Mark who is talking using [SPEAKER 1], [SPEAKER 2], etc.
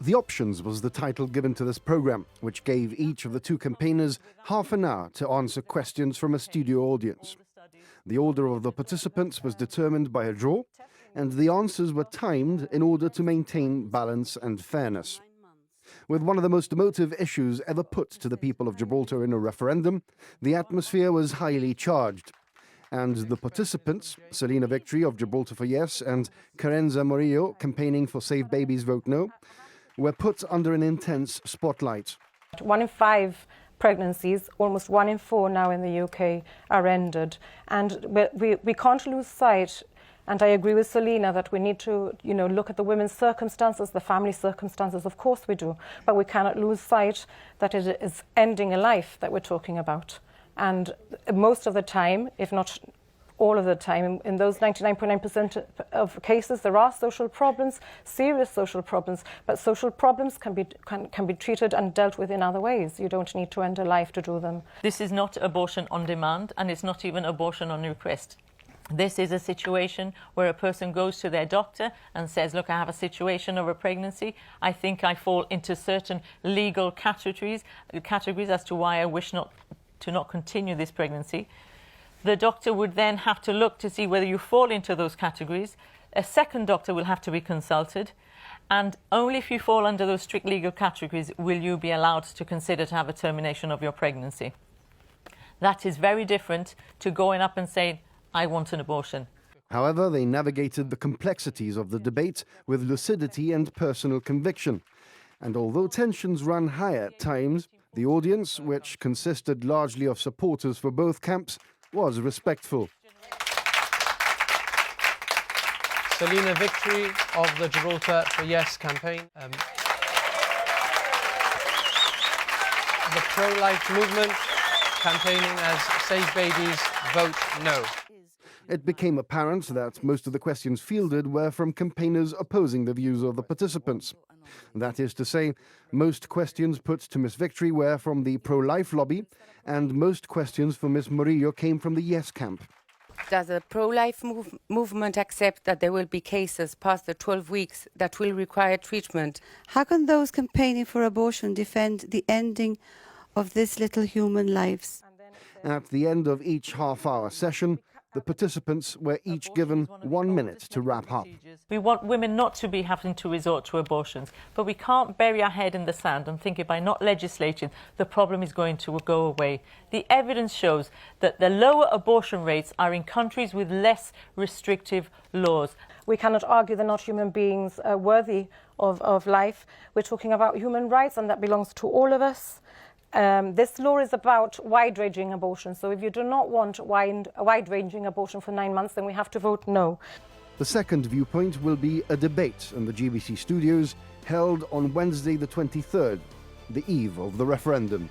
[SPEAKER 1] The Options was the title given to this program, which gave each of the two campaigners half an hour to answer questions from a studio audience. The order of the participants was determined by a draw, and the answers were timed in order to maintain balance and fairness. With one of the most emotive issues ever put to the people of Gibraltar in a referendum, the atmosphere was highly charged. And the participants, Selina Victory of Gibraltar for Yes and Carenza Murillo, campaigning for Save Babies Vote No, were put under an intense spotlight.
[SPEAKER 2] 1 in 5 pregnancies, almost 1 in 4 now in the UK, are ended. And we can't lose sight, and I agree with Selina that we need to look at the women's circumstances, the family circumstances, of course we do, but we cannot lose sight that it is ending a life that we're talking about. And most of the time, if not all of the time, in those 99.9% of cases, there are social problems, serious social problems, but social problems can be treated and dealt with in other ways. You don't need to end a life to do them.
[SPEAKER 3] This is not abortion on demand, and it's not even abortion on request. This is a situation where a person goes to their doctor and says, look, I have a situation of a pregnancy. I think I fall into certain legal categories as to why I wish to not continue this pregnancy. The doctor would then have to look to see whether you fall into those categories. A second doctor will have to be consulted, and only if you fall under those strict legal categories will you be allowed to consider to have a termination of your pregnancy. That is very different to going up and saying, I want an abortion.
[SPEAKER 1] However, they navigated the complexities of the debate with lucidity and personal conviction. And although tensions ran high at times, the audience, which consisted largely of supporters for both camps, was respectful.
[SPEAKER 4] Selina Victory of the Gibraltar for Yes campaign. The pro-life movement campaigning as Save Babies Vote No.
[SPEAKER 1] It became apparent that most of the questions fielded were from campaigners opposing the views of the participants. That is to say, most questions put to Miss Victory were from the pro-life lobby, and most questions for Miss Murillo came from the Yes camp.
[SPEAKER 5] Does the pro-life movement accept that there will be cases past the 12 weeks that will require treatment?
[SPEAKER 6] How can those campaigning for abortion defend the ending of these little human lives?
[SPEAKER 1] At the end of each half-hour session, the participants were each given 1 minute to wrap up.
[SPEAKER 3] We want women not to be having to resort to abortions, but we can't bury our head in the sand and think by not legislating the problem is going to go away. The evidence shows that the lower abortion rates are in countries with less restrictive laws.
[SPEAKER 2] We cannot argue they're not human beings worthy of life. We're talking about human rights, and that belongs to all of us. This law is about wide-ranging abortion, so if you do not want a wide-ranging abortion for 9 months, then we have to vote no.
[SPEAKER 1] The second viewpoint will be a debate in the GBC studios held on Wednesday the 23rd, the eve of the referendum.